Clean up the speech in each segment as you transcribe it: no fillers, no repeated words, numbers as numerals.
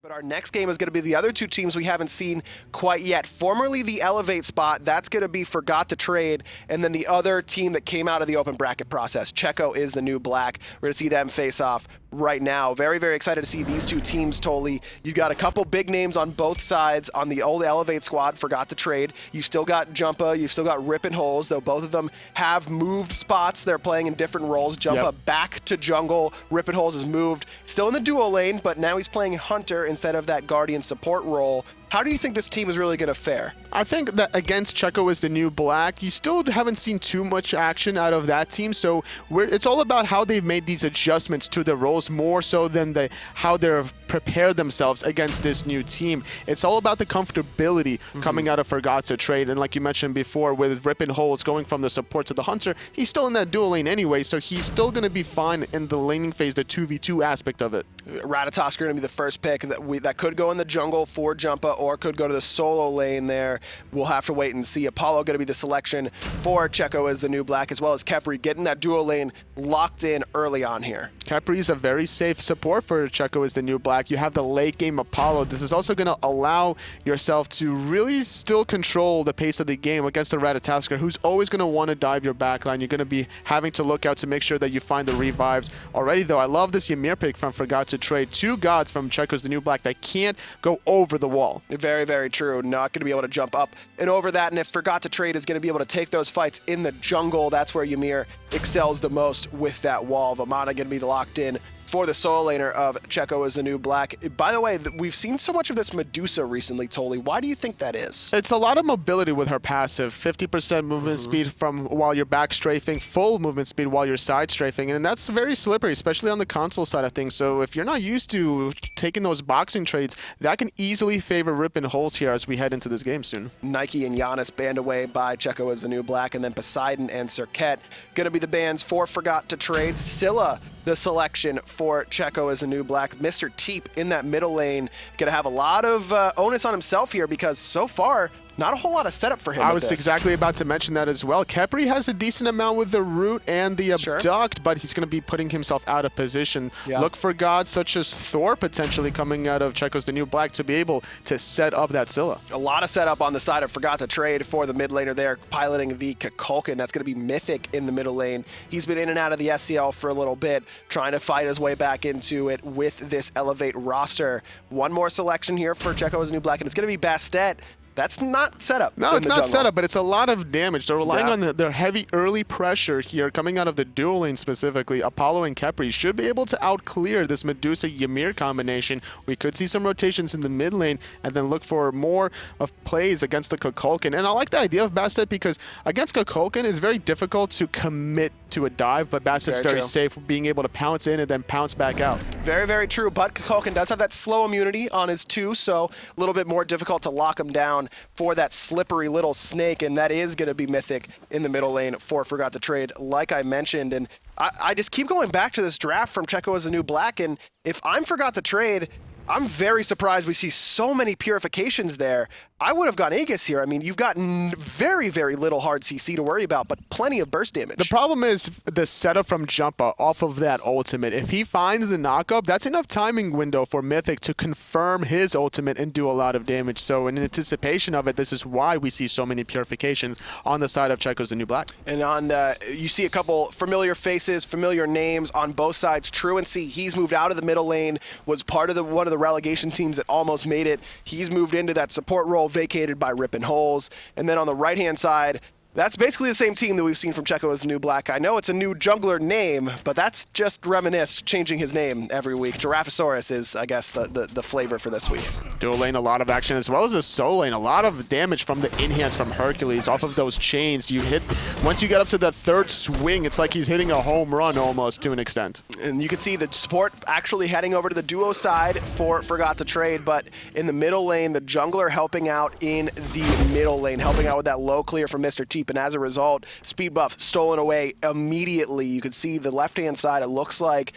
But our next game is going to be the other two teams we haven't seen quite yet. Formerly the Elevate spot, that's going to be Forgot to Trade, and then the other team that came out of the open bracket process. Checo is the new black. We're going to see them face off right now. Very, very excited to see these two teams, Toli. You've got a couple big names on both sides. On the old Elevate squad, Forgot to Trade, you've still got Jumpa, you've still got Rippin Holes, though both of them have moved spots. They're playing in different roles. Jumpa back to jungle. Rippin Holes has moved. Still in the duo lane, but now he's playing Hunter instead of that Guardian support role. How do you think this team is really going to fare? I think that against Checo is the new black, you still haven't seen too much action out of that team, so it's all about how they've made these adjustments to their roles more so than how they've prepared themselves against this new team. It's all about the comfortability coming out of Forgot to Trade, and like you mentioned before, with Rippin Holes going from the support to the Hunter, he's still in that dual lane anyway, so he's still going to be fine in the laning phase, the 2v2 aspect of it. Ratatoskr going to be the first pick that could go in the jungle for Jumpa or could go to the solo lane there. We'll have to wait and see. Apollo going to be the selection for Checo as the new black, as well as Khepri getting that duo lane locked in early on here. Khepri is a very safe support for Checo as the new black. You have the late game Apollo. This is also going to allow yourself to really still control the pace of the game against the Ratatoskr, who's always going to want to dive your backline. You're going to be having to look out to make sure that you find the revives. Already though, I love this Ymir pick from Forgot to Trade. Two gods from Checo's the new black that can't go over the wall. Very, very true. Not going to be able to jump up and over that, and if Forgot to Trade is going to be able to take those fights in the jungle, that's where Ymir excels the most with that wall. Vamana going to be locked in for the solo laner of Checo as the new black. By the way, we've seen so much of this Medusa recently, Toli. Why do you think that is? It's a lot of mobility with her passive. 50% movement speed from while you're back strafing, full movement speed while you're side strafing, and that's very slippery, especially on the console side of things. So if you're not used to taking those boxing trades, that can easily favor Rippin Holes here as we head into this game soon. Nike and Giannis banned away by Checo as the new black, and then Poseidon and Serket going to be the bans for Forgot to Trade. Scylla the selection for Checo as the new black. Mr. Teep in that middle lane, going to have a lot of onus on himself here because so far, not a whole lot of setup for him. I was exactly about to mention that as well. Khepri has a decent amount with the root and the abduct, but he's going to be putting himself out of position. Look for gods such as Thor potentially coming out of Checo's the new black to be able to set up that Scylla. A lot of setup on the side of Forgot to Trade for the mid laner there, piloting the Kukulkan. That's going to be Mythic in the middle lane. He's been in and out of the SCL for a little bit, trying to fight his way back into it with this Elevate roster. One more selection here for Checo as the new black, and it's going to be Bastet. That's not setup. No, it's not setup, but it's a lot of damage. They're relying on their heavy early pressure here, coming out of the dual lane specifically. Apollo and Khepri should be able to out-clear this Medusa-Ymir combination. We could see some rotations in the mid lane and then look for more of plays against the Kukulkan. And I like the idea of Bastet because against Kukulkan, it's very difficult to commit to a dive, but Bastet's very safe, being able to pounce in and then pounce back out. Very, very true, but Kukulkan does have that slow immunity on his 2, so a little bit more difficult to lock him down for that slippery little snake, and that is going to be Mythic in the middle lane for Forgot to Trade, like I mentioned. And I just keep going back to this draft from Checo as the new black, and if I'm Forgot to Trade, I'm very surprised we see so many purifications there. I would have gone Aegis here. I mean, you've got very, very little hard CC to worry about, but plenty of burst damage. The problem is the setup from Jumpa off of that ultimate. If he finds the knockup, that's enough timing window for Mythic to confirm his ultimate and do a lot of damage. So in anticipation of it, this is why we see so many purifications on the side of Checo's the new black. And on you see a couple familiar faces, familiar names on both sides. Truancii, he's moved out of the middle lane, was part of one of the relegation teams that almost made it. He's moved into that support role, vacated by Rippin Holes. And then on the right-hand side, that's basically the same team that we've seen from Checo as the new black. I know it's a new jungler name, but that's just reminiscent, changing his name every week. Giraffeasurus is, I guess, the flavor for this week. Dual lane, a lot of action, as well as a solo lane. A lot of damage from the enhance from Hercules off of those chains. You hit, once you get up to the third swing, it's like he's hitting a home run almost to an extent. And you can see the support actually heading over to the duo side for Forgot to Trade, but in the middle lane, the jungler helping out in the middle lane, helping out with that low clear from Mr. Teep. Teep, and as a result, speed buff stolen away immediately. You could see the left-hand side, it looks like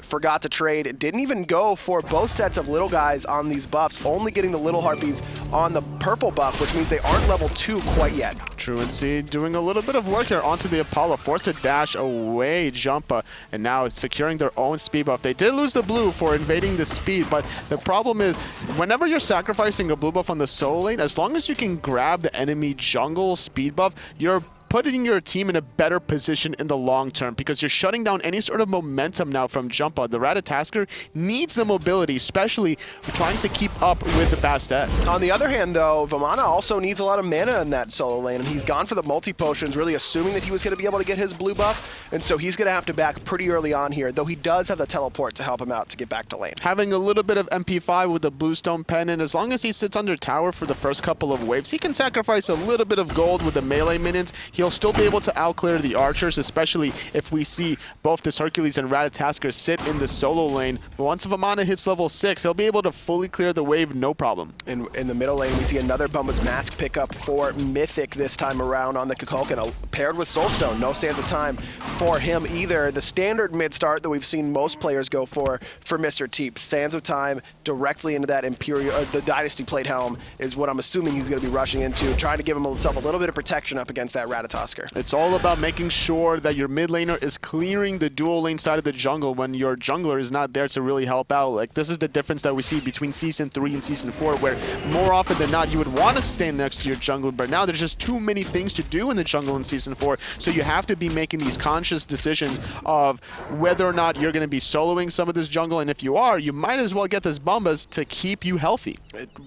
Forgot to Trade. It didn't even go for both sets of little guys on these buffs, only getting the little harpies on the purple buff, which means they aren't level 2 quite yet. Truancii doing a little bit of work here onto the Apollo, forced to dash away Jumpa, and now it's securing their own speed buff. They did lose the blue for invading the speed, but the problem is whenever you're sacrificing a blue buff on the solo lane, as long as you can grab the enemy jungle speed buff, you're putting your team in a better position in the long term because you're shutting down any sort of momentum now from Jumpa. The Ratatoskr needs the mobility, especially trying to keep up with the Bastet. On the other hand, though, Vamana also needs a lot of mana in that solo lane, and he's gone for the multi-potions, really assuming that he was going to be able to get his blue buff, and so he's going to have to back pretty early on here, though he does have the teleport to help him out to get back to lane. Having a little bit of MP5 with the Bluestone Pendant, as long as he sits under tower for the first couple of waves, he can sacrifice a little bit of gold with the melee minions. He'll still be able to outclear the archers, especially if we see both this Hercules and Ratatoskr sit in the solo lane. But once Vamana hits level 6, he'll be able to fully clear the wave, no problem. In the middle lane, we see another Bumba's Mask pickup for Mythic this time around on the Kukulkan, paired with Soulstone. No Sands of Time for him either. The standard mid start that we've seen most players go for Mr. Teep. Sands of Time directly into that Imperial, the Dynasty Plate Helm is what I'm assuming he's going to be rushing into, trying to give himself a little bit of protection up against that Ratatoskr. It's all about making sure that your mid laner is clearing the dual lane side of the jungle when your jungler is not there to really help out. Like, this is the difference that we see between Season 3 and Season 4, where more often than not, you would want to stand next to your jungler, but now there's just too many things to do in the jungle in Season 4, so you have to be making these conscious decisions of whether or not you're going to be soloing some of this jungle, and if you are, you might as well get this Bombas to keep you healthy.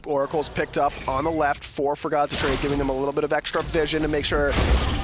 Oracle's picked up on the left for Forgot to Trade, giving them a little bit of extra vision to make sure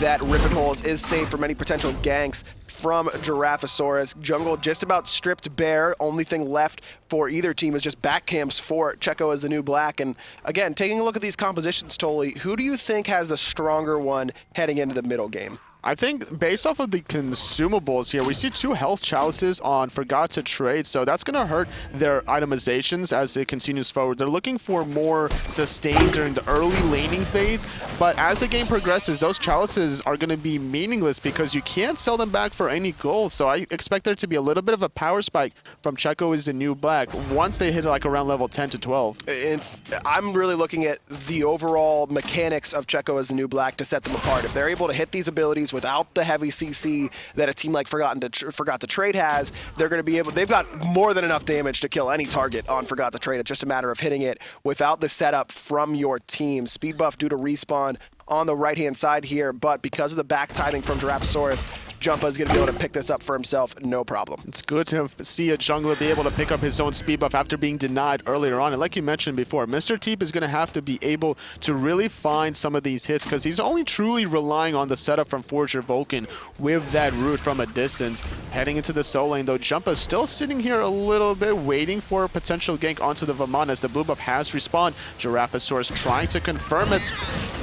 that Rippin is safe from any potential ganks from Giraffeasurus. Jungle just about stripped bare. Only thing left for either team is just back camps for Checo as the new black. And again, taking a look at these compositions, Tolly, who do you think has the stronger one heading into the middle game? I think based off of the consumables here, we see 2 health chalices on Forgot to Trade, so that's going to hurt their itemizations as it continues forward. They're looking for more sustain during the early laning phase, but as the game progresses, those chalices are going to be meaningless because you can't sell them back for any gold, so I expect there to be a little bit of a power spike from Checo as the new black once they hit like around level 10 to 12. And I'm really looking at the overall mechanics of Checo as the new black to set them apart. If they're able to hit these abilities without the heavy CC that a team like Forgot to Trade has, they're going to be able, they've got more than enough damage to kill any target on Forgot to Trade. It's just a matter of hitting it without the setup from your team. Speed buff due to respawn on the right-hand side here, but because of the back timing from Giraffeasurus, Jumpa is going to be able to pick this up for himself, no problem. It's good to see a jungler be able to pick up his own speed buff after being denied earlier on. And like you mentioned before, Mr. Teep is going to have to be able to really find some of these hits because he's only truly relying on the setup from Forger Vulcan with that root from a distance. Heading into the solo lane, though, Jumpa is still sitting here a little bit, waiting for a potential gank onto the Vamana as the blue buff has respawned. Giraffeasurus trying to confirm it.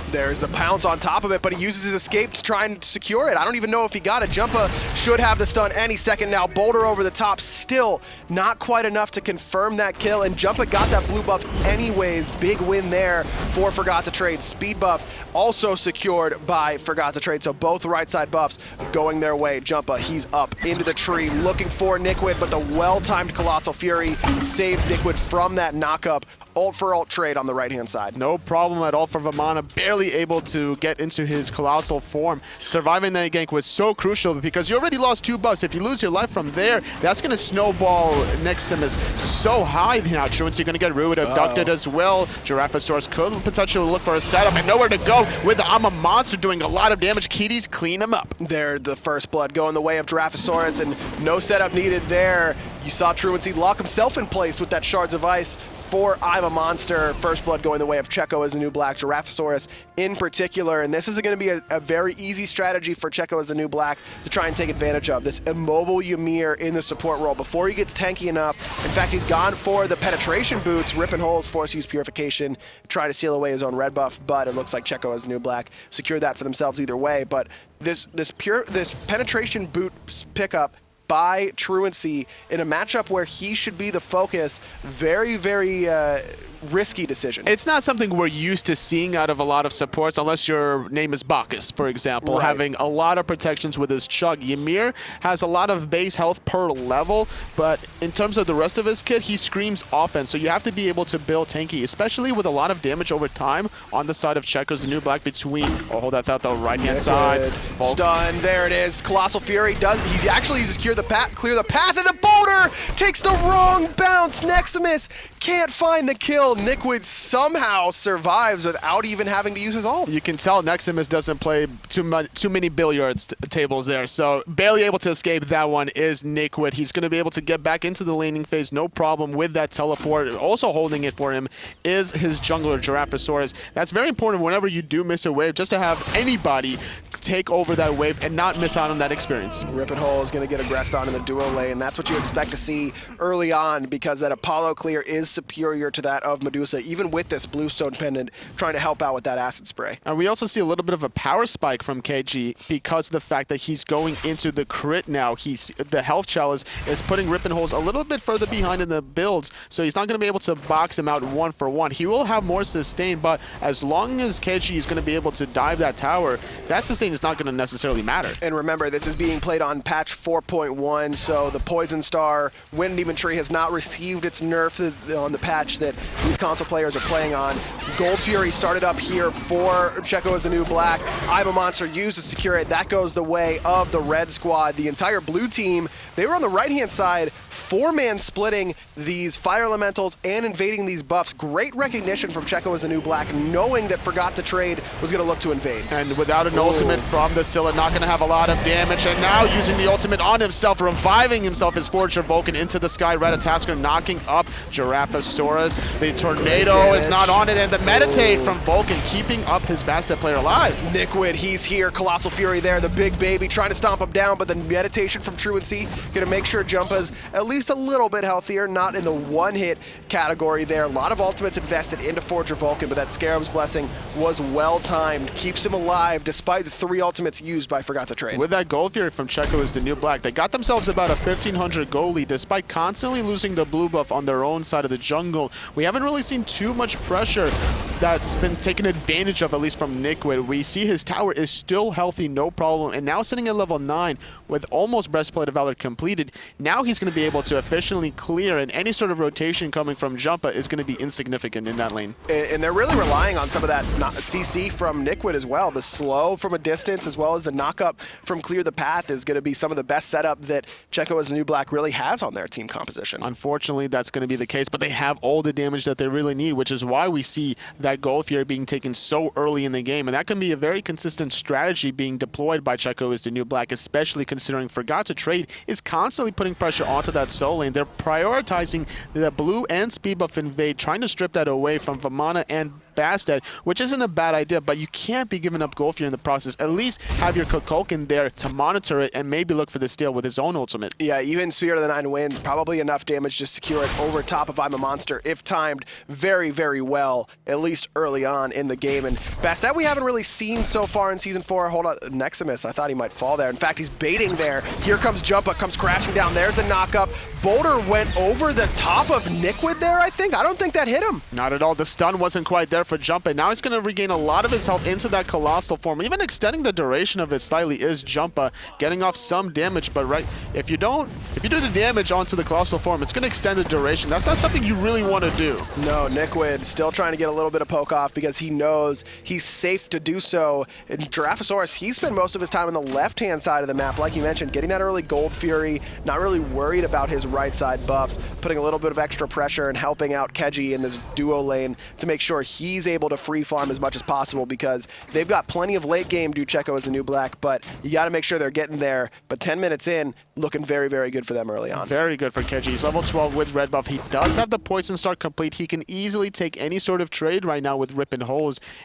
There's the pounce on top of it, but he uses his escape to try and secure it. I don't even know if he got it. Jumpa should have the stun any second now. Boulder over the top, still not quite enough to confirm that kill, and Jumpa got that blue buff anyways. Big win there for Forgot to Trade. Speed buff also secured by Forgot to Trade, so both right side buffs going their way. Jumpa, he's up into the tree looking for Nickwood, but the well-timed Colossal Fury saves Nickwood from that knockup. Ult for ult trade on the right-hand side. No problem at all for Vamana, barely able to get into his colossal form. Surviving that gank was so crucial because you already lost 2 buffs. If you lose your life from there, that's going to snowball Nexamiss so high. Now Truancii going to get rude, abducted as well. Giraffeasurus could potentially look for a setup and nowhere to go with I'm a Monster doing a lot of damage. Keji's clean him up. There, the first blood going the way of Giraffeasurus, and no setup needed there. You saw Truancii lock himself in place with that Shards of Ice for I'm a Monster. First blood going the way of Checo as the new black, Giraffeasurus in particular, and this is going to be a very easy strategy for Checo as the new black to try and take advantage of. This immobile Ymir in the support role before he gets tanky enough. In fact, he's gone for the penetration boots, ripping holes, force use purification, try to seal away his own red buff, but it looks like Checo as the new black secured that for themselves either way. But this penetration boot pickup by Truancii in a matchup where he should be the focus, very, very risky decision. It's not something we're used to seeing out of a lot of supports, unless your name is Bacchus, for example, Right. having a lot of protections with his chug. Ymir has a lot of base health per level, but in terms of the rest of his kit, he screams offense. So you have to be able to build tanky, especially with a lot of damage over time on the side of Checo's the new black between. Oh, hold that thought though, right-hand side. Stun, there it is. Colossal Fury does, he actually uses clear the path, and the boulder takes the wrong bounce. Nexamiss can't find the kill. Nickwood somehow survives without even having to use his ult. You can tell Nexamiss doesn't play too many billiards tables there, so barely able to escape that one is Nickwood. He's going to be able to get back into the laning phase, no problem with that teleport. Also holding it for him is his jungler, Giraffeasurus. That's very important whenever you do miss a wave, just to have anybody take over that wave and not miss out on that experience. Rippin is going to get aggressed on in the duo lane. That's what you expect to see early on, because that Apollo clear is superior to that of Medusa, even with this Bluestone pendant trying to help out with that acid spray. And we also see a little bit of a power spike from Keji because of the fact that he's going into the crit now. The health chalice is putting Rippin a little bit further behind in the builds, so he's not going to be able to box him out 1-for-1. He will have more sustain, but as long as Keji is going to be able to dive that tower, that sustain is not going to necessarily matter. And remember, this is being played on patch 4.1, so the Poison Star Wind Demon Tree has not received its nerf on the patch that these console players are playing on. Gold Fury started up here for Checo as the new black. I'm a Monster used to secure it. That goes the way of the red squad. The entire blue team, they were on the right-hand side, 4-man splitting these fire elementals and invading these buffs. Great recognition from Checo as the new black, knowing that Forgot to Trade was going to look to invade. And without an ultimate from the Scylla, not going to have a lot of damage. And now using the ultimate on himself, reviving himself, his Forger Vulcan into the sky. Ratatoskr knocking up Giraffeasurus. The Tornado is not on it, and the Meditate from Vulcan keeping up his Bastet player alive. Nickwood, he's here. Colossal Fury there, the big baby, trying to stomp him down, but the Meditation from Truancii going to make sure Jumpa's at least a little bit healthier, not in the one-hit category there. A lot of ultimates invested into Forger Vulcan, but that Scarab's Blessing was well-timed. Keeps him alive despite the 3 ultimates used by Forgot to Trade. With that Gold Fury from Checo as the new black, they got themselves about a 1,500 gold lead despite constantly losing the blue buff on their own side of the jungle. We haven't really seen too much pressure that's been taken advantage of, at least from Nickwood. We see his tower is still healthy, no problem, and now sitting at level 9 with almost Breastplate of Valor completed. Now he's going to be able to efficiently clear, and any sort of rotation coming from Jumpa is going to be insignificant in that lane. And they're really relying on some of that CC from Nickwood as well. The slow from a distance as well as the knock-up from Clear the Path is going to be some of the best setup that Checo as the new black really has on their team composition. Unfortunately, that's going to be the case, but they have all the damage that they really need, which is why we see that Gold Fury being taken so early in the game. And that can be a very consistent strategy being deployed by Checo as the new black, especially considering Forgot to Trade is constantly putting pressure onto that soul lane. They're prioritizing the blue and speed buff invade, trying to strip that away from Vamana and Bastet, which isn't a bad idea, but you can't be giving up Gold Fury in the process. At least have your Kukulkan there to monitor it and maybe look for the steal with his own ultimate. Yeah, even Spirit of the Nine Winds, probably enough damage to secure it over top of I'm a Monster if timed very, very well, at least early on in the game. And Bastet we haven't really seen so far in Season 4. Hold on, Nexamiss, I thought he might fall there. In fact, he's baiting there. Here comes Jumpa, comes crashing down. There's the knock-up. Boulder went over the top of Nickwood there, I think. I don't think that hit him. Not at all. The stun wasn't quite there for Jumpa. Now he's going to regain a lot of his health into that Colossal form. Even extending the duration of it slightly is Jumpa, getting off some damage. But if you do the damage onto the Colossal form, it's going to extend the duration. That's not something you really want to do. No, Nickwood still trying to get a little bit of poke off because he knows he's safe to do so. And Giraffeasurus, he spent most of his time on the left-hand side of the map, like you mentioned, getting that early Gold Fury, not really worried about his right side buffs, putting a little bit of extra pressure and helping out Keji in this duo lane to make sure he's able to free farm as much as possible, because they've got plenty of late game do Checo as a new black, but you got to make sure they're getting there. But 10 minutes in, looking very, very good for them early on. Very good for Keji. He's level 12 with red buff. He does have the Poison Star complete. He can easily take any sort of trade right now with Rippin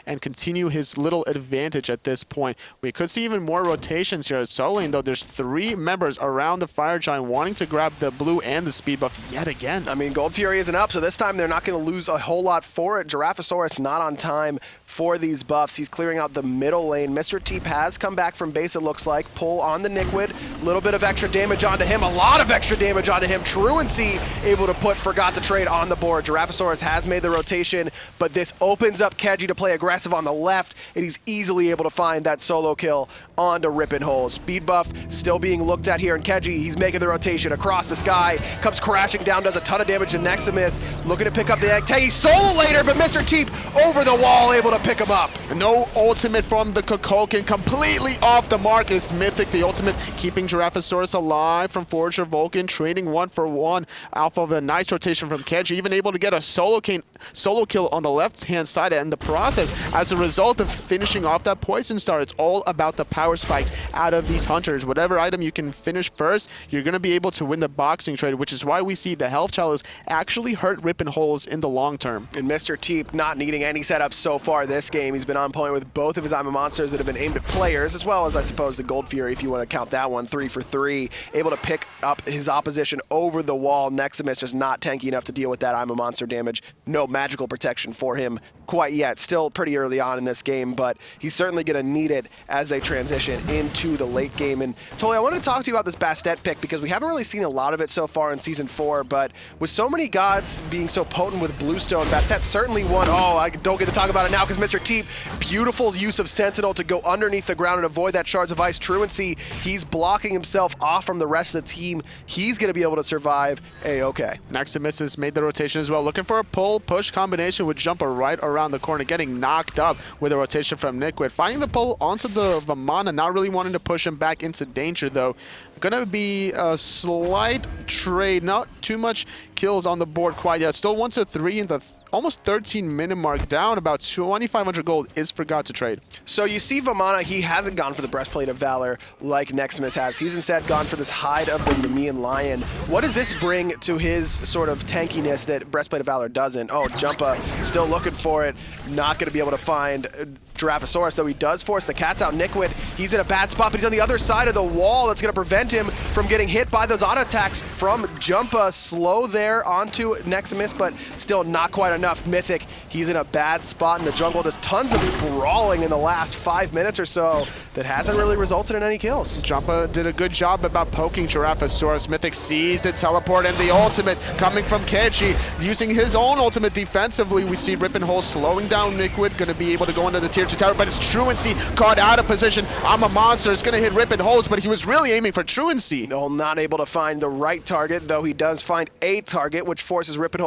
and continue his little advantage at this point. We could see even more rotations here at solo lane, though. There's 3 members around the Fire Giant wanting to grab the blue and the speed buff yet again. I mean, Gold Fury isn't up, so this time they're not going to lose a whole lot for it. Giraffeasurus not on time for these buffs. He's clearing out the middle lane. Mr. Teep has come back from base, it looks like. Pull on the Niquid. A little bit of extra damage onto him. A lot of extra damage onto him. Truancii able to put Forgot to Trade on the board. Giraffeasurus has made the rotation, but this opens up Keji to play aggressive on the left, and he's easily able to find that solo kill onto Rippin. Speed buff still being looked at here, and Keji, he's making the rotation across the sky, comes crashing down, does a ton of damage to Nexamiss, looking to pick up the egg. He's solo later, but Mr. Teep over the wall, able to pick him up. No ultimate from the Kukulkan, completely off the mark is Mythic, the ultimate keeping Giraffeasurus alive from Forger Vulcan, trading 1-for-1 off of a nice rotation from Keji, even able to get a solo kill on the left-hand side in the process as a result of finishing off that Poison Star. It's all about the power spikes out of these hunters. Whatever item you can finish first, you're going to be able to win the boxing trade, which is why we see the health chalice actually hurt Rippin in the long term. And Mr. Teep not needing any setups so far this game. He's been on point with both of his Ymir monsters that have been aimed at players, as well as, I suppose, the Gold Fury, if you want to count that one, 3 for 3. Able to pick up his opposition over the wall. Nexamiss just not tanky enough to deal with that Ymir monster damage. No magical protection for him quite yet. Still pretty early on in this game, but he's certainly going to need it as they transition into the late game. And Toli, I wanted to talk to you about this Bastet pick because we haven't really seen a lot of it so far in Season 4, but with so many gods being so potent with Bluestone, Bastet certainly won. Oh, I don't get to talk about it now because Mr. Teep, beautiful use of Sentinel to go underneath the ground and avoid that Shards of Ice. Truancii, he's blocking himself off from the rest of the team. He's going to be able to survive A-okay. Nexamiss has made the rotation as well, looking for a pull-push combination with Jumper right around the corner, getting knocked up with a rotation from Niquid. Finding the pull onto the Vamana, not really wanting to push him back into danger though. Gonna be a slight trade, not too much kills on the board quite yet. Still 1-3 in the almost 13-minute mark, down about 2,500 gold is Forgot to Trade. So you see Vamana, he hasn't gone for the Breastplate of Valor like Nexamiss has. He's instead gone for this Hide of the Nemean Lion. What does this bring to his sort of tankiness that Breastplate of Valor doesn't? Oh, Jumpa still looking for it. Not going to be able to find Giraffeasurus, though he does force the Cat's out. Niquid, he's in a bad spot, but he's on the other side of the wall. That's going to prevent him from getting hit by those auto attacks from Jumpa. Slow there onto Nexamiss, but still not quite enough. Mythic, he's in a bad spot in the jungle. Just tons of brawling in the last 5 minutes or so that hasn't really resulted in any kills. Jumpa did a good job about poking Giraffeasurus. Mythic sees the teleport and the ultimate coming from Keji. Using his own ultimate defensively, we see Rippin slowing down Niquid, going to be able to go into the tier 2 tower, but it's Truancii caught out of position. I'm a monster. It's going to hit Rippin, but he was really aiming for Truancii. No, not able to find the right target, though he does find a target, which forces Rippin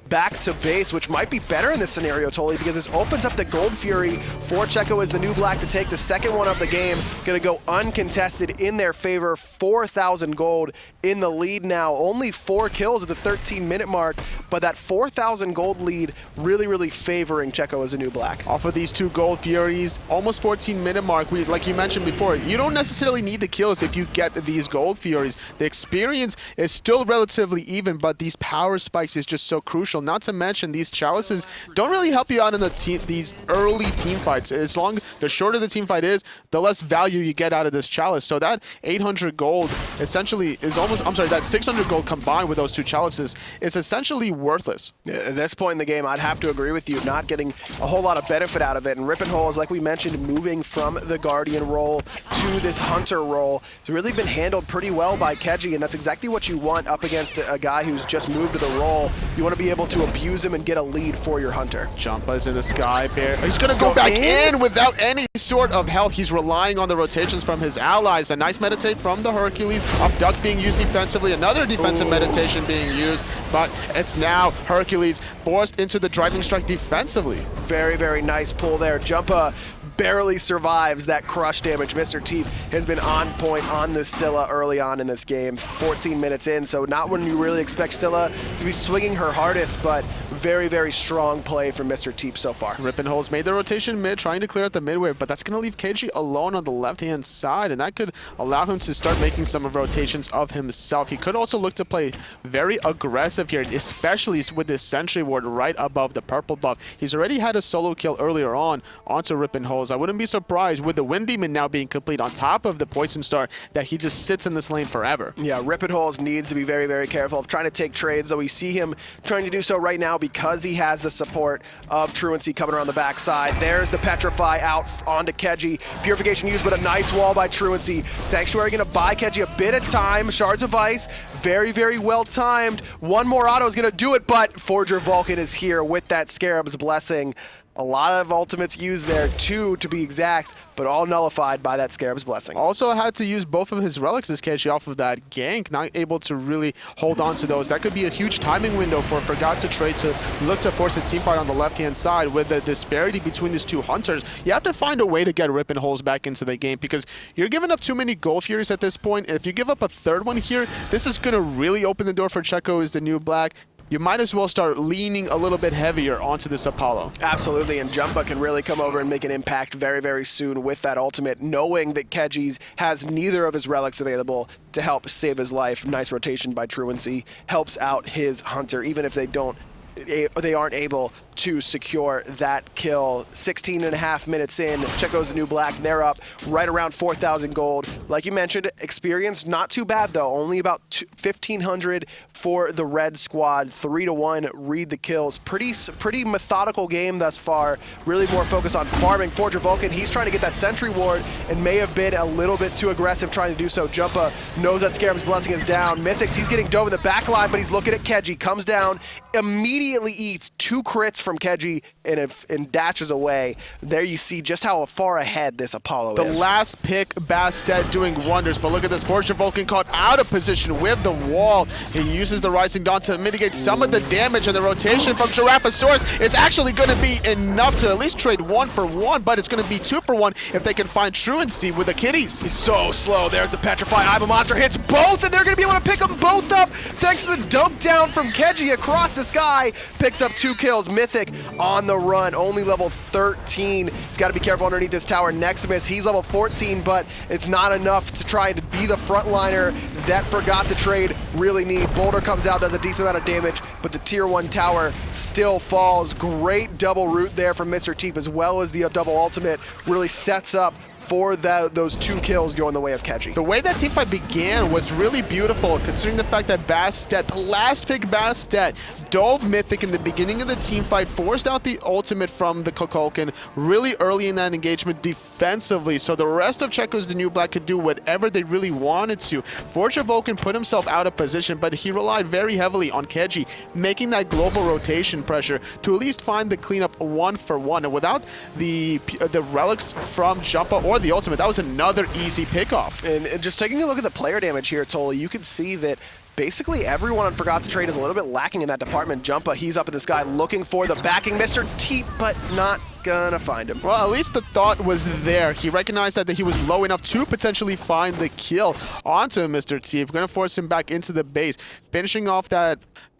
back to base, which might be better in this scenario, Toli, because this opens up the Gold Fury for Checo as the new black to take the second one of the game. Going to go uncontested in their favor. 4,000 gold in the lead now. Only 4 kills at the 13-minute mark, but that 4,000 gold lead really, really favoring Checo as a new black. Off of these 2 Gold Furies, almost 14-minute mark, like you mentioned before, you don't necessarily need the kills if you get these Gold Furies. The experience is still relatively even, but these power spikes is just so crucial. Not to mention these chalices don't really help you out in these early team fights. The shorter the team fight is, the less value you get out of this chalice. So that 800 gold essentially is that 600 gold combined with those 2 chalices is essentially worthless. Yeah, at this point in the game, I'd have to agree with you, not getting a whole lot of benefit out of it. And Rippin is, like we mentioned, moving from the Guardian role to this Hunter role. It's really been handled pretty well by Keji, and that's exactly what you want up against a guy who's just moved to the role. You want to be able to abuse him and get a lead for your Hunter. Jumpa's in the sky, Bear. He's going to go back in without any sort of health. He's relying on the rotations from his allies. A nice meditate from the Hercules. Abduct being used defensively. Another defensive meditation being used, but it's now Hercules forced into the driving strike defensively. Very, very nice pull there. Jumpa barely survives that crush damage. Mr. Teep has been on point on the Scylla early on in this game. 14 minutes in, so not when you really expect Scylla to be swinging her hardest, but very, very strong play from Mr. Teep so far. Rippin made the rotation mid, trying to clear out the mid wave, but that's going to leave Keji alone on the left-hand side, and that could allow him to start making some of rotations of himself. He could also look to play very aggressive here, especially with this Sentry Ward right above the purple buff. He's already had a solo kill earlier on onto Rippin. I wouldn't be surprised with the Wind Demon now being complete on top of the Poison Star that he just sits in this lane forever. Yeah, Rippin needs to be very, very careful of trying to take trades, though we see him trying to do so right now because because he has the support of Truancii coming around the backside. There's the Petrify out onto Keji. Purification used, but a nice wall by Truancii. Sanctuary gonna buy Keji a bit of time. Shards of Ice, very, very well timed. One more auto is gonna do it, but Forger Vulcan is here with that Scarab's Blessing. A lot of ultimates used there, 2 to be exact, but all nullified by that Scarab's Blessing. Also had to use both of his relics as Keji off of that gank, not able to really hold on to those. That could be a huge timing window for Forgot to Trade to look to force a team fight on the left-hand side. With the disparity between these two hunters, you have to find a way to get Rippin holes back into the game because you're giving up too many Gold Furies at this point. If you give up a third one here, this is going to really open the door for Checo as the new black. You might as well start leaning a little bit heavier onto this Apollo. Absolutely, and Jumpa can really come over and make an impact very, very soon with that ultimate, knowing that Keji has neither of his relics available to help save his life. Nice rotation by Truancii. Helps out his hunter, even if they aren't able to secure that kill. 16.5 minutes in, Checo's the new black. They're up right around 4,000 gold. Like you mentioned, experience not too bad though. Only about 1,500 for the red squad. 3-1 read the kills. Pretty methodical game thus far. Really more focused on farming. Forger Vulcan, he's trying to get that sentry ward and may have been a little bit too aggressive trying to do so. Jumpa knows that Scarab's Blessing is down. Mythics, he's getting dove in the back line, but he's looking at Keji. Comes down, immediately eats 2 crits from Keji and dashes away. There you see just how far ahead this Apollo is. The last pick, Bastet doing wonders, but look at this. Forger Vulcan caught out of position with the wall. He uses the Rising Dawn to mitigate some of the damage, and the rotation from Giraffeasurus is actually going to be enough to at least trade 1 for 1, but it's going to be 2 for 1 if they can find Truancii with the kitties. He's so slow. There's the Petrify. Monster hits both, and they're going to be able to pick them both up thanks to the dunk down from Keji across the sky. Picks up 2 kills. Mythic on the run, only level 13. He's got to be careful underneath this tower. Nexamiss, he's level 14, but it's not enough to try to be the frontliner that Forgot to Trade really need. Boulder comes out, does a decent amount of damage, but the tier 1 tower still falls. Great double root there from Mr. Teep, as well as the double ultimate really sets up for those 2 kills going the way of Keji. The way that teamfight began was really beautiful, considering the fact that Bastet, the last pick Bastet, dove Mythic in the beginning of the teamfight, forced out the ultimate from the Kukulkan really early in that engagement defensively, so the rest of Checo's the new black could do whatever they really wanted to. Forger Vulcan put himself out of position, but he relied very heavily on Keji, making that global rotation pressure to at least find the cleanup 1 for 1. And without the relics from Jumpa or the ultimate, that was another easy pickoff. And just taking a look at the player damage here, Toli, you can see that basically everyone on Forgot to Trade is a little bit lacking in that department. Jumpa, he's up in the sky looking for the backing Mr. Teep, but not gonna find him. Well, at least the thought was there. He recognized that he was low enough to potentially find the kill onto Mr. Teep. Gonna force him back into the base, finishing off that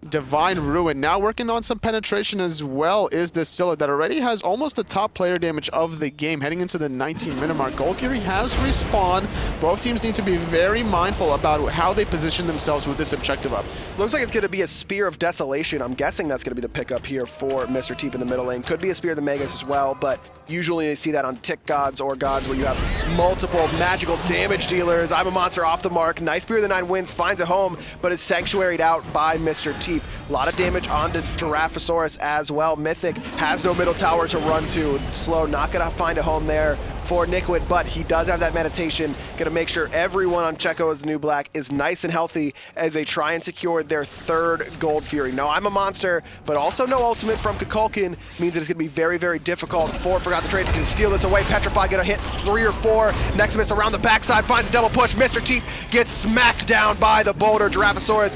Divine Ruin. Now working on some penetration as well is the Scylla that already has almost the top player damage of the game heading into the 19-minute mark. Gold Fury has respawned. Both teams need to be very mindful about how they position themselves with this objective up. Looks like it's going to be a Spear of Desolation. I'm guessing that's going to be the pickup here for Mr. Teep in the middle lane. Could be a Spear of the Magus as well, but usually you see that on tick gods or gods where you have multiple magical damage dealers. I'm a monster off the mark. Nice Spear of the 9 Winds finds a home, but is sanctuaried out by Mr. Teep. A lot of damage onto Giraffeasurus as well. Mythic has no middle tower to run to. Slow, not going to find a home there for Nickwood, but he does have that meditation. Going to make sure everyone on Checo as the new black is nice and healthy as they try and secure their 3rd Gold Fury. No, I'm a monster, but also no ultimate from Kukulkan means that it's going to be very, very difficult for Forgot to Trade to steal this away. Petrify going to hit 3 or 4. Nexamiss around the backside finds a double push. Mr. Teep gets smacked down by the boulder. Giraffeasurus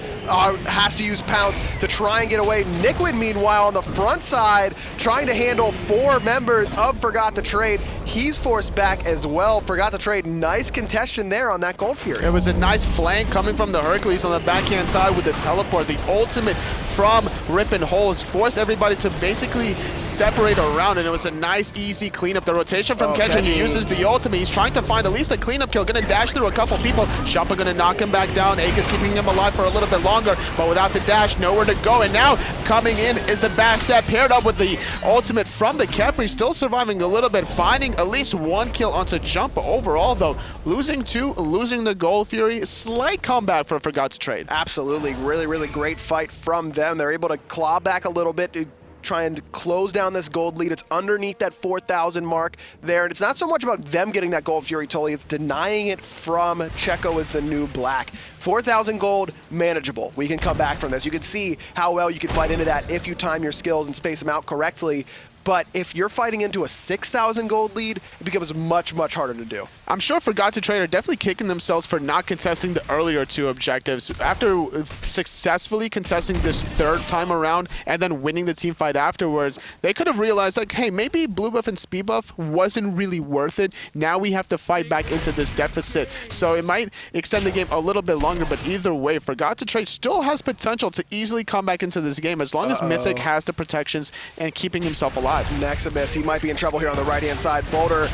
has to use Pounce to try and get away. Nickwood, meanwhile, on the front side, trying to handle 4 members of Forgot to Trade. He's forced back as well. Forgot to Trade. Nice contestation there on that Gold Fury. It was a nice flank coming from the Hercules on the backhand side with the teleport. The ultimate from Rippin holes forced everybody to basically separate around, and it was a nice, easy cleanup. The rotation from Keji, he uses the ultimate. He's trying to find at least a cleanup kill. Gonna dash through a couple people. Jumpa gonna knock him back down. Egg is keeping him alive for a little bit longer, but without the dash, nowhere to go. And now coming in is the Bastet paired up with the ultimate from the Khepri, still surviving a little bit, finding at least 1 kill onto Jumpa. Overall, though, losing 2, losing the Gold Fury. Slight comeback for Forgot to Trade. Absolutely. Really, really great fight from them. them. They're able to claw back a little bit to try and close down this gold lead. It's underneath that 4,000 mark there, and it's not so much about them getting that gold Fury Tully, it's denying it from Checo as the new black. 4,000 gold, manageable. We can come back from this. You can see how well you can fight into that if you time your skills and space them out correctly. But if you're fighting into a 6,000 gold lead, it becomes much, much harder to do. I'm sure Forgot to Trade are definitely kicking themselves for not contesting the earlier two objectives. After successfully contesting this third time around and then winning the team fight afterwards, they could have realized, like, hey, maybe blue buff and speed buff wasn't really worth it. Now we have to fight back into this deficit. So it might extend the game a little bit longer, but either way, Forgot to Trade still has potential to easily come back into this game as long as Mythic has the protections and keeping himself alive. Nexamiss, he might be in trouble here on the right-hand side. Boulder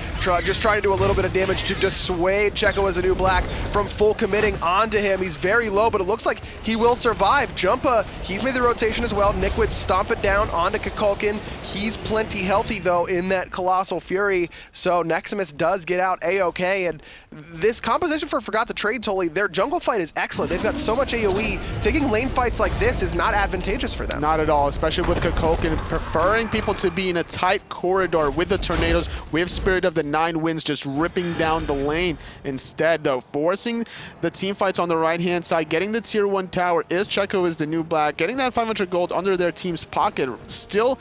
just trying to do a little bit of damage to dissuade Checo as a new black from full committing onto him. He's very low, but it looks like he will survive. Jumpa, he's made the rotation as well. Nick would stomp it down onto Kukulkan. He's plenty healthy, though, in that Colossal Fury, so Nexamiss does get out A-OK, and this composition for Forgot to Trade, Tully, their jungle fight is excellent. They've got so much AoE. Taking lane fights like this is not advantageous for them. Not at all, especially with Kukulkan preferring people to be in a tight corridor with the tornadoes. We have Spirit of the Nine Winds just ripping down the lane. Instead, though, forcing the team fights on the right-hand side, getting the tier 1 tower is Checo is the new black, getting that 500 gold under their team's pocket, still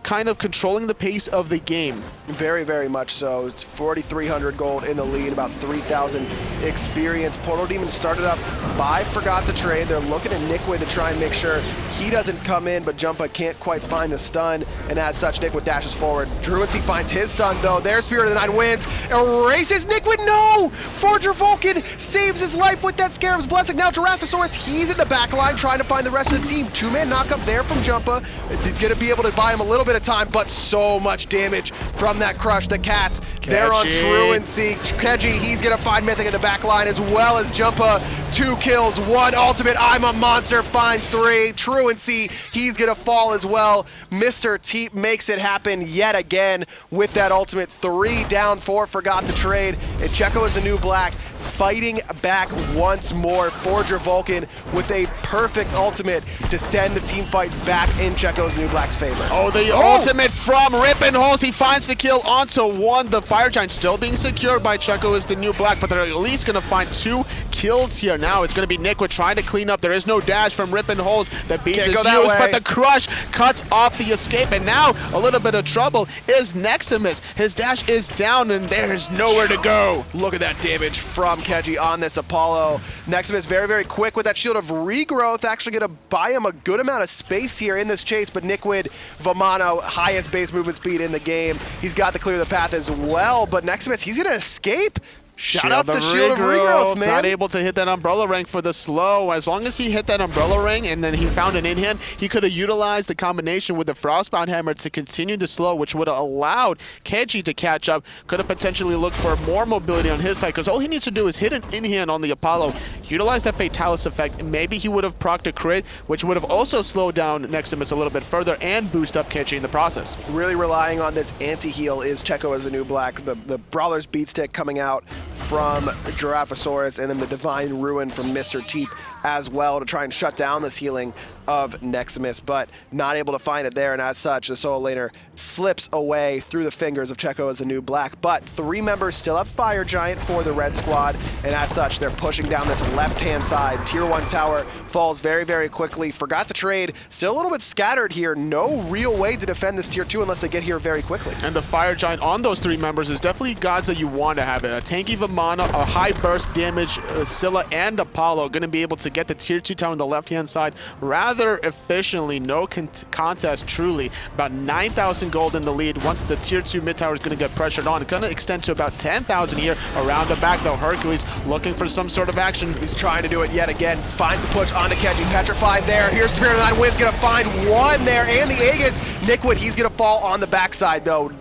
kind of controlling the pace of the game. Very, very much so. It's 4,300 gold in the lead, about 3,000 experience. Portal Demon started up by Forgot to Trade. They're looking at Nickwood to try and make sure he doesn't come in, but Jumpa can't quite find the stun, and as such, Nickwood dashes forward. Truancii finds his stun, though. Their Spirit of the Nine wins. Erases Nickwood. No! Forger Vulcan saves his life with that Scarab's Blessing. Now Giraffeasurus, he's in the back line trying to find the rest of the team. Two-man knockup there from Jumpa. He's going to be able to buy him a little bit of time, but so much damage from that crush. The Cats, they're on Truancii. Keji, he's going to find Mythic in the back line, as well as Jumpa. 2 kills, 1 ultimate. I'm a monster finds 3. Truancii, he's going to fall as well. Mr. Teep makes it happen yet again with that ultimate. 3 down, 4 Forgot to Trade. And Checo is the new black, fighting back once more. Forger Vulcan with a perfect ultimate to send the team fight back in Checo's new black's favor. Oh, the ultimate from Rippin. He finds the kill onto 1. The Fire Giant still being secured by Checo is the new black, but they're at least going to find 2 kills here. Now it's going to be Nickwood trying to clean up. There is no dash from Rippin. The beast is used, but the crush cuts off the escape, and now a little bit of trouble is Nexamiss. His dash is down, and there's nowhere to go. Look at that damage from Keji on this Apollo. Nexamiss very, very quick with that Shield of Regrowth, actually going to buy him a good amount of space here in this chase, but Nickwood, Vamana, highest base movement speed in the game. He's got to clear the path as well, but Nexamiss, he's going to escape. Shoutouts to Shield of Regrowth, man. Not able to hit that Umbrella Ring for the slow. As long as he hit that Umbrella Ring and then he found an in-hand, he could have utilized the combination with the Frostbound Hammer to continue the slow, which would have allowed Keji to catch up. Could have potentially looked for more mobility on his side, because all he needs to do is hit an in-hand on the Apollo, utilize that Fatalis effect, and maybe he would have procced a crit, which would have also slowed down Nexamiss a little bit further and boost up Keji in the process. Really relying on this anti-heal is Checo as a new black. The Brawler's Beat Stick coming out from Giraffeasurus, and then the Divine Ruin from Mr. Teep as well to try and shut down this healing of Nexamiss, but not able to find it there, and as such, the solo laner slips away through the fingers of Checo as a new black, but 3 members still have Fire Giant for the red squad, and as such, they're pushing down this left-hand side. Tier 1 tower falls very, very quickly. Forgot to Trade, still a little bit scattered here. No real way to defend this tier 2 unless they get here very quickly. And the Fire Giant on those 3 members is definitely gods that you want to have it. A tanky Vamana, a high burst damage Scylla, and Apollo going to be able to get the tier 2 tower on the left-hand side rather efficiently. No contest, truly. About 9,000 gold in the lead. Once the tier 2 mid tower is going to get pressured on, it's going to extend to about 10,000 here around the back, though. Hercules looking for some sort of action. He's trying to do it yet again. Finds a push onto Keji. Petrified there. Here's Spirit of the Nine Winds going to find 1 there, and the Aegis. Nickwood, he's going to fall on the backside, though.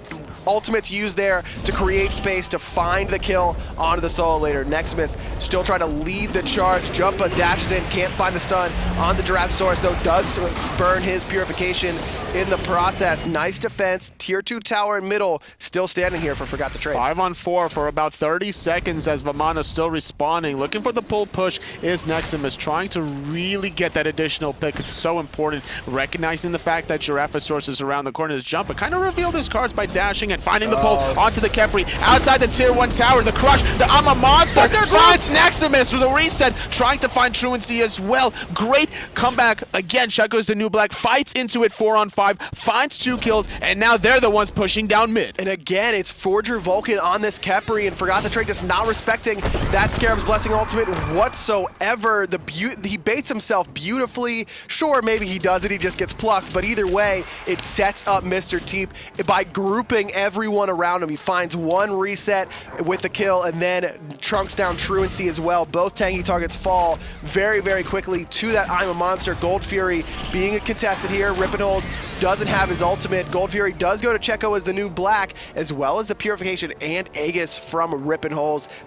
Ultimates used there to create space to find the kill onto the solo laner. Nexamiss still trying to lead the charge. Jumpa dashes in, can't find the stun on the Giraffeasurus, though does burn his purification in the process. Nice defense. Tier 2 tower in middle, still standing here for Forgot to Trade. 5-on-4 for about 30 seconds as Vamana still responding. Looking for the pull push is Nexamiss, trying to really get that additional pick. It's so important, recognizing the fact that Giraffeasurus is around the corner. His jump, but kind of revealed his cards by dashing and finding the pull onto the Khepri. Outside the tier 1 tower, the crush, the I'm a monster finds Nexamiss with a reset, trying to find Truancii as well. Great comeback. Again, Checo's the new black, fights into it 4-on-5, finds 2 kills, and now they're the ones pushing down mid. And again, it's Forger Vulcan on this Khepri, and Forgot the Trade just not respecting that Scarab's Blessing ultimate whatsoever. He baits himself beautifully. Sure, maybe he does it, he just gets plucked, but either way, it sets up Mr. Teep by grouping everyone around him. He finds 1 reset with the kill, and then trunks down Truancii as well. Both tanky targets fall very, very quickly to that I'm a Monster. Gold Fury being a contested here. Rippin doesn't have his ultimate. Gold Fury does go to Checo as the new black, as well as the Purification and Aegis from Rippin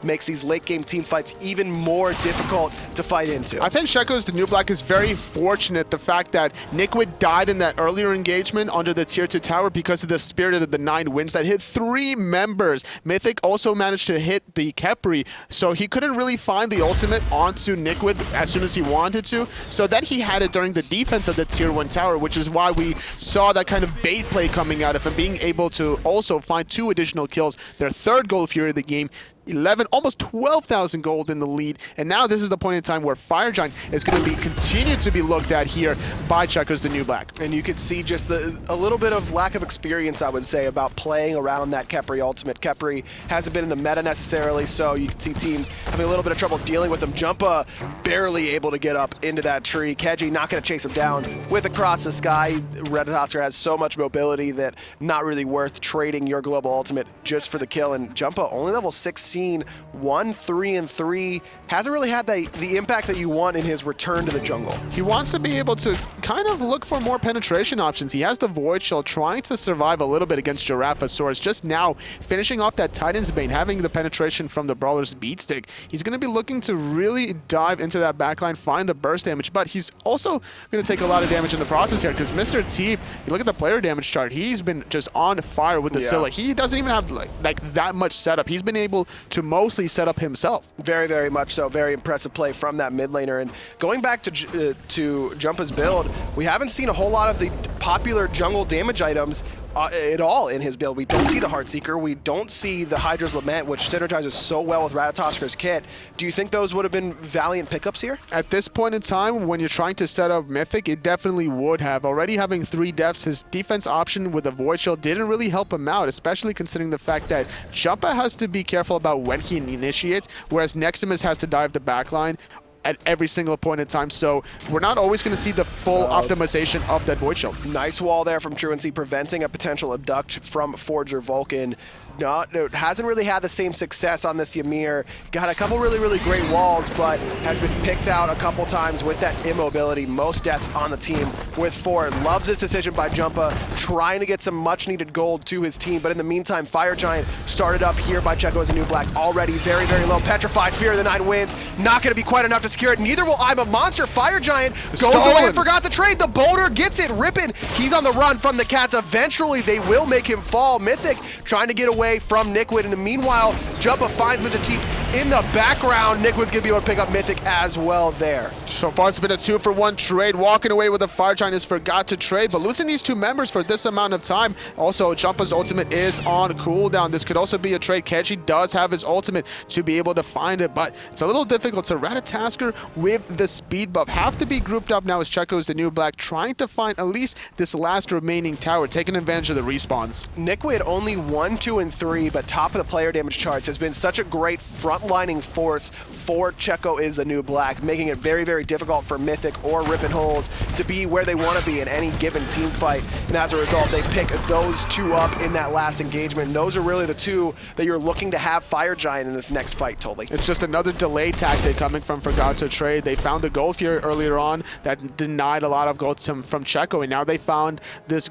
makes these late game team fights even more difficult to fight into. I think Checo's the new black is very fortunate, the fact that Nickwood died in that earlier engagement under the tier 2 tower because of the Spirit of the 9 Winds that hit 3 members. Mythic also managed to hit the Khepri, so he couldn't really find the ultimate onto Nickwood as soon as he wanted to, so then he had it during the defense of the tier 1 tower, which is why we saw that kind of bait play coming out of him, being able to also find 2 additional kills, their 3rd Gold Fury of the game. 11, almost 12,000 gold in the lead, and now this is the point in time where Fire Giant is going to be continued to be looked at here by Checo's the new black. And you could see just a little bit of lack of experience, I would say, about playing around that Khepri ultimate. Khepri hasn't been in the meta necessarily, so you can see teams having a little bit of trouble dealing with him. Jumpa barely able to get up into that tree. Keji not going to chase him down with Across the Sky. Ratatoskr has so much mobility that not really worth trading your global ultimate just for the kill, and Jumpa only level 6. 1, 3, and 3. Hasn't really had the impact that you want in his return to the jungle. He wants to be able to kind of look for more penetration options. He has the Void Shell, trying to survive a little bit against Giraffeasurus. Just now, finishing off that Titan's Bane, having the penetration from the Brawler's Beatstick. He's going to be looking to really dive into that backline, find the burst damage, but he's also going to take a lot of damage in the process here, because Mr. Teep, you look at the player damage chart, he's been just on fire with the Scylla. He doesn't even have like that much setup. He's been able to mostly set up himself. Very, very much so. Very impressive play from that mid laner. And going back to Jumpa's build, we haven't seen a whole lot of the popular jungle damage items at all in his build. We don't see the Heartseeker. We don't see the Hydra's Lament, which synergizes so well with Ratatoskr's kit. Do you think those would have been valiant pickups here? At this point in time, when you're trying to set up Mythic, it definitely would have. Already having 3 deaths, his defense option with the Void Shield didn't really help him out, especially considering the fact that Jumpa has to be careful about when he initiates, whereas Nexamiss has to dive the backline at every single point in time, so we're not always going to see the full optimization of that Void Shield. Nice wall there from Truancii, preventing a potential abduct from Forger Vulcan. Hasn't really had the same success on this Ymir. Got a couple really, really great walls, but has been picked out a couple times with that immobility. Most deaths on the team with 4. Loves this decision by Jumpa, trying to get some much-needed gold to his team, but in the meantime, Fire Giant started up here by Checo as a new black, already very, very low. Petrified, Spear of the 9 Winds, not going to be quite enough to secure it. Neither will I'm a Monster. Fire Giant goes away and Forgot to Trade. The boulder gets it. Rippin, he's on the run from the cats. Eventually, they will make him fall. Mythic trying to get away from Nickwood. In the meanwhile, Jumpa finds Mr. Teep in the background. Nickwood's going to be able to pick up Mythic as well there. So far, it's been a 2-for-1 trade. Walking away with a Fire Giant is Forgot to Trade, but losing these 2 members for this amount of time. Also, Jumpa's ultimate is on cooldown. This could also be a trade. Keji does have his ultimate to be able to find it, but it's a little difficult. So Ratatoskr with the speed buff have to be grouped up now as Checo is the new black, trying to find at least this last remaining tower, taking advantage of the respawns. Nickwood only 1, 2, and 3, but top of the player damage charts, has been such a great frontlining force for Checo is the new black, making it very, very difficult for Mythic or Rippin to be where they want to be in any given team fight. And as a result, they pick those 2 up in that last engagement. And those are really the 2 that you're looking to have Fire Giant in this next fight, Tully. It's just another delay tactic coming from Forgot to Trade. They found the Gold Fury earlier on that denied a lot of gold from Checo, and now they found this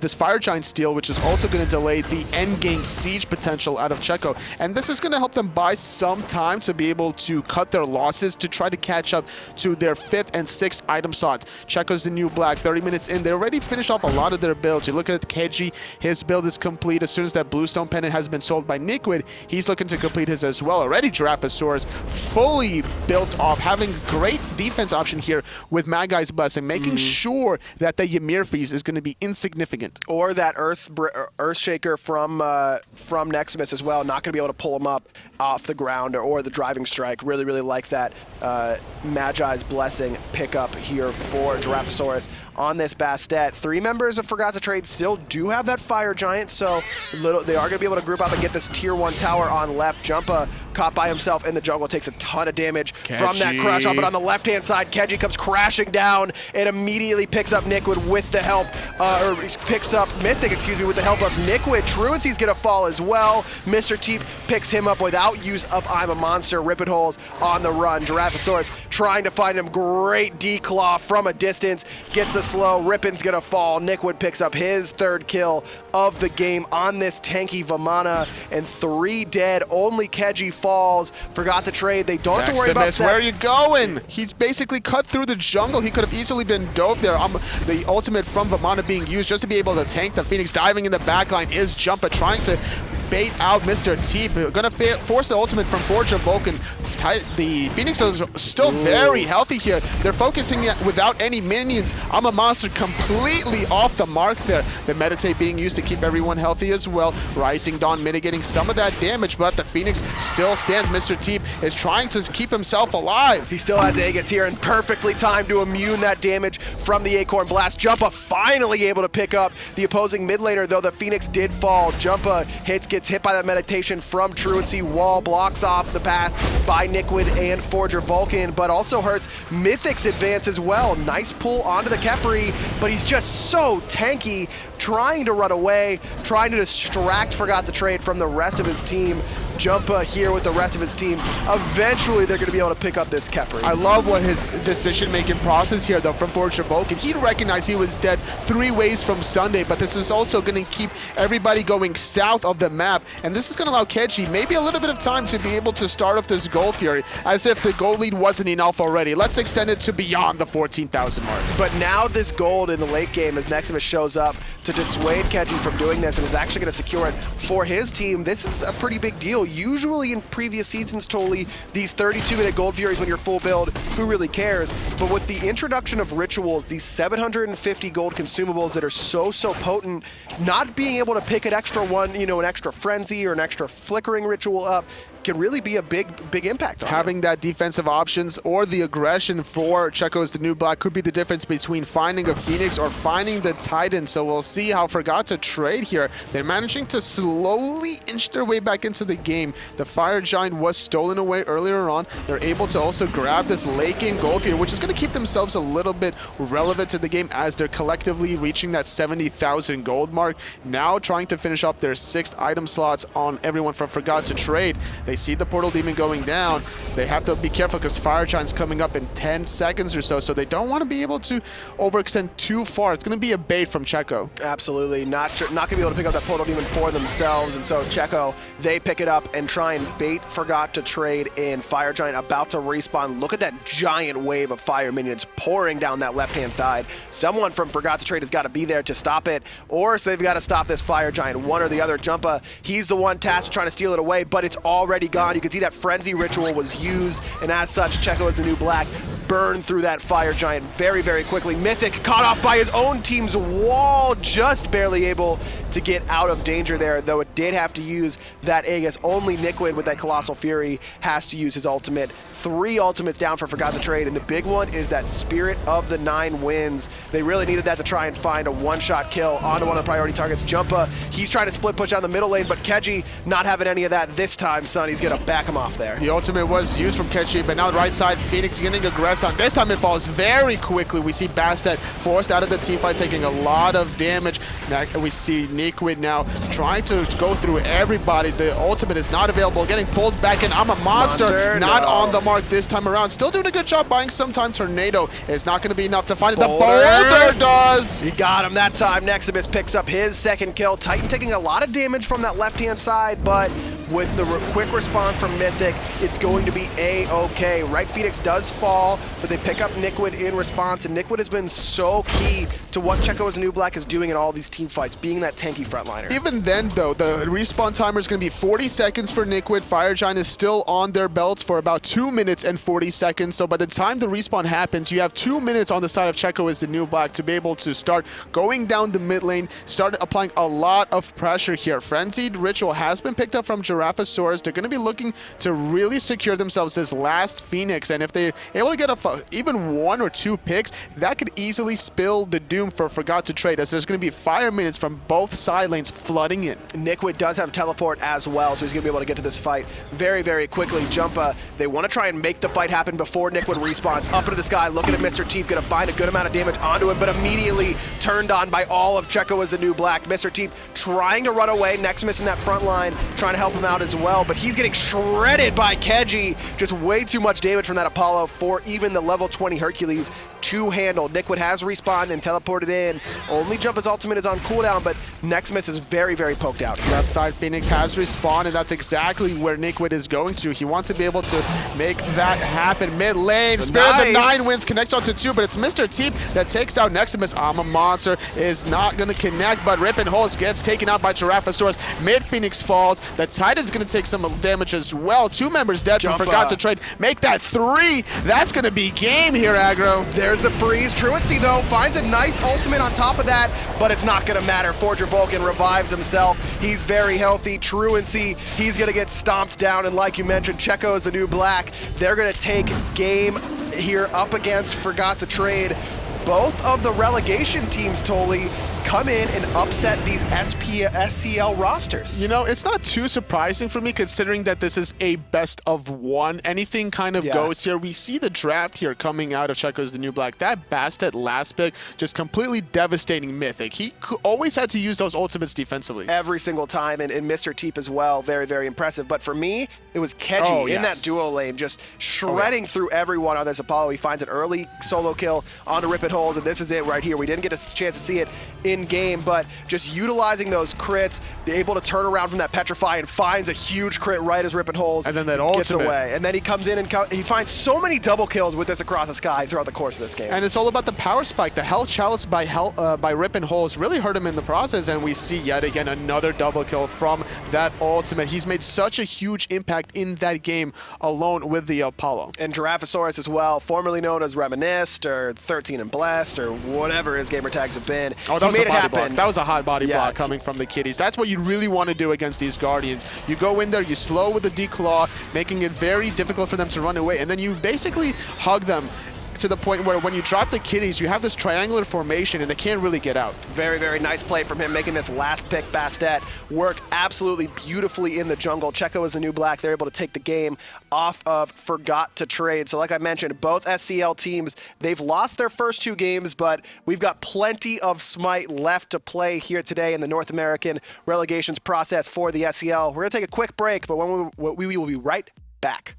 this Fire Giant steal, which is also going to delay the end game siege potential out of Checo. And this is going to help them buy some time to be able to cut their losses to try to catch up to their 5th and 6th item slots. Checo's the new black, 30 minutes in. They already finished off a lot of their builds. You look at Keji, his build is complete. As soon as that bluestone pendant has been sold by Niquid, he's looking to complete his as well. Already Giraffeasurus fully built off, having great defense option here with Mad Guy's Blessing, making sure that the Ymir freeze is going to be insignificant. Or that Earthshaker from Nexamiss as well, not going to be able to pull him up off the ground, or the driving strike. Really, really like that Magi's Blessing pickup here for Giraffeasurus on this Bastet. 3 members of Forgot to Trade still do have that Fire Giant, so they are going to be able to group up and get this tier 1 tower on left. Jumpa caught by himself in the jungle, takes a ton of damage from that crash up, but on the left-hand side, Keji comes crashing down and immediately picks up Niquid with the help, or picks up Mythic, excuse me, with the help of Niquid. Truancie's going to fall as well. Mr. Teep picks him up without use of I'm a Monster. Rippin holes on the run. Giraffeasurus trying to find him. Great declaw from a distance. Gets the slow. Rippin's going to fall. Niquid picks up his 3rd kill of the game on this tanky Vamana, and 3 dead. Only Keji falls. Forgot to Trade. They don't have to worry about that. Where are you going? He's basically cut through the jungle. He could have easily been dove there. The ultimate from Vamana being used just to be able to tank the Phoenix. Diving in the backline is Jumpa, trying to bait out Mr. Teep. Gonna force the ultimate from Forge of Vulcan. The Phoenix is still very healthy here. They're focusing without any minions. I'm a Monster completely off the mark there. The Meditate being used to keep everyone healthy as well. Rising Dawn mitigating some of that damage, but the Phoenix still stands. Mr. Teep is trying to keep himself alive. He still has Aegis here and perfectly timed to immune that damage from the Acorn Blast. Jumpa finally able to pick up the opposing mid laner, though the Phoenix did fall. Jumpa gets hit by that meditation from Truancii. Wall blocks off the path by Niquid and Forger Vulcan, but also hurts Mythic's advance as well. Nice pull onto the Khepri, but he's just so tanky, trying to run away, trying to distract Forgot to Trade from the rest of his team. Jumpa here with the rest of his team. Eventually, they're going to be able to pick up this Khepri. I love what his decision-making process here, though, from Forge of Vulcan. He recognized he was dead 3 ways from Sunday, but this is also going to keep everybody going south of the map, and this is going to allow Keji maybe a little bit of time to be able to start up this gold fury, as if the gold lead wasn't enough already. Let's extend it to beyond the 14,000 mark. But now this gold in the late game, as Nexamiss shows up to dissuade Keji from doing this, and is actually going to secure it for his team. This is a pretty big deal. Usually in previous seasons, Totally, these 32-minute gold furies when you're full build, who really cares? But with the introduction of rituals, these 750 gold consumables that are so potent, not being able to pick an extra one, you know, an extra frenzy or an extra flickering ritual up, can really be a big impact on having that defensive options or the aggression for Checo as the new black could be the difference between finding a Phoenix or finding the Titan. So we'll see how Forgot to Trade here. They're managing to slowly inch their way back into the game. The Fire Giant was stolen away earlier on. They're able to also grab this late game gold here, which is going to keep themselves a little bit relevant to the game as they're collectively reaching that 70,000 gold mark. Now trying to finish up their 6th item slots on everyone from Forgot to Trade. They see the Portal Demon going down. They have to be careful because Fire Giant's coming up in 10 seconds or so they don't want to be able to overextend too far. It's going to be a bait from Checo. Absolutely. Not going to be able to pick up that Portal Demon for themselves, and so Checo, they pick it up and try and bait Forgot to Trade in. Fire Giant about to respawn. Look at that giant wave of fire minions pouring down that left-hand side. Someone from Forgot to Trade has got to be there to stop it, or so they've got to stop this Fire Giant. One or the other. Jumpa, he's the one tasked with trying to steal it away, but it's already gone. You can see that Frenzy Ritual was used, and as such, Checo is the new black. Burned through that Fire Giant very quickly. Mythic caught off by his own team's wall, just barely able to get out of danger there, though it did have to use that Aegis. Only Niquid with that Colossal Fury has to use his ultimate. 3 ultimates down for Forgot to Trade, and the big one is that Spirit of the 9 Winds. They really needed that to try and find a one-shot kill onto one of the priority targets. Jumpa, he's trying to split push down the middle lane, but Keji not having any of that this time, son. He's gonna back him off there. The ultimate was used from Keji, but now right side, Phoenix getting aggressed on. This time it falls very quickly. We see Bastet forced out of the team fight, taking a lot of damage. Now we see Niquid now trying to go through everybody. The ultimate is not available, getting pulled back in. I'm a monster not on the mark this time around. Still doing a good job buying some time. Tornado is not going to be enough to find it. The boulder does. He got him that time. Nexamiss picks up his 2nd kill. Titan taking a lot of damage from that left-hand side, but with the quick response from Mythic, it's going to be A-okay. Right Phoenix does fall, but they pick up Nikwid in response, and Nikwid has been so key to what Checo as New Black is doing in all these team fights, being that tanky frontliner. Even then, though, the respawn timer is going to be 40 seconds for Nikwid. Fire Giant is still on their belts for about 2 minutes and 40 seconds. So by the time the respawn happens, you have 2 minutes on the side of Checo as the New Black to be able to start going down the mid lane, start applying a lot of pressure here. Frenzied Ritual has been picked up from Giraffeasurus. They're going to be looking to really secure themselves this last Phoenix, and if they're able to get even 1 or 2 picks, that could easily spill the doom for Forgot to Trade, as there's going to be fire minutes from both side lanes flooding in. Nikwid does have teleport as well, so he's going to be able to get to this fight very, very quickly. Jumpa, they want to try and make the fight happen before Nikwid respawns. Up into the sky, looking at Mr. Teep, going to find a good amount of damage onto him, but immediately turned on by all of Checo as the New Black. Mr. Teep trying to run away, Nexamiss in that front line, trying to help him out as well, but he's getting shredded by Keji. Just way too much damage from that Apollo for even the level 20 Hercules to handle. Nikwid has respawned and teleported in. Only Jumpa's ultimate is on cooldown, but Nexamiss is very, very poked out. Left side Phoenix has respawned, and that's exactly where Nikwid is going to. He wants to be able to make that happen. Mid lane, Spirit of the Nine wins, connects onto 2, but it's Mr. Teep that takes out Nexamiss. I'm a Monster is not going to connect, but Rippin gets taken out by Giraffeasurus. Mid Phoenix falls. The Titan's going to take some damage as well. 2 members dead from Forgot to Trade. Make that 3. That's going to be game here, aggro. There's the freeze. Truancii, though, finds a nice ultimate on top of that, but it's not going to matter. Forger Vulcan revives himself. He's very healthy. Truancii, he's going to get stomped down, and like you mentioned, Checo is the New Black. They're going to take game here up against Forgot to Trade. Both of the relegation teams, Toli, come in and upset these SCL rosters. You know, it's not too surprising for me, considering that this is a best of 1. Anything kind of goes here. We see the draft here coming out of Checo's the New Black. That Bastet last pick, just completely devastating Mythic. He always had to use those ultimates defensively. Every single time, and Mr. Teep as well. Very, very impressive. But for me, it was Keji in that duo lane, just shredding through everyone on this Apollo. He finds an early solo kill onto Rippin holes, and this is it right here. We didn't get a chance to see it in game, but just utilizing those crits, able to turn around from that Petrify and finds a huge crit right as Rippin holes, and then that gets away. And then he comes in and he finds so many double kills with this across the sky throughout the course of this game. And it's all about the power spike. The health chalice by Rippin holes really hurt him in the process, and we see yet again another double kill from that ultimate. He's made such a huge impact in that game alone with the Apollo. And Giraffeasurus as well, formerly known as Reminisced or 13 and Blessed or whatever his gamer tags have been. Oh, that was made a it body happen. block. That was a hot body block coming from the Kitties. That's what you really want to do against these Guardians. You go in there, you slow with the declaw, making it very difficult for them to run away, and then you basically hug them to the point where when you drop the Kitties, you have this triangular formation and they can't really get out. Very, very nice play from him, making this last pick Bastet work absolutely beautifully in the jungle. Checo is the New Black. They're able to take the game off of Forgot to Trade. So like I mentioned, both SCL teams, they've lost their first 2 games, but we've got plenty of Smite left to play here today in the North American relegations process for the SCL. We're going to take a quick break, but we will be right back.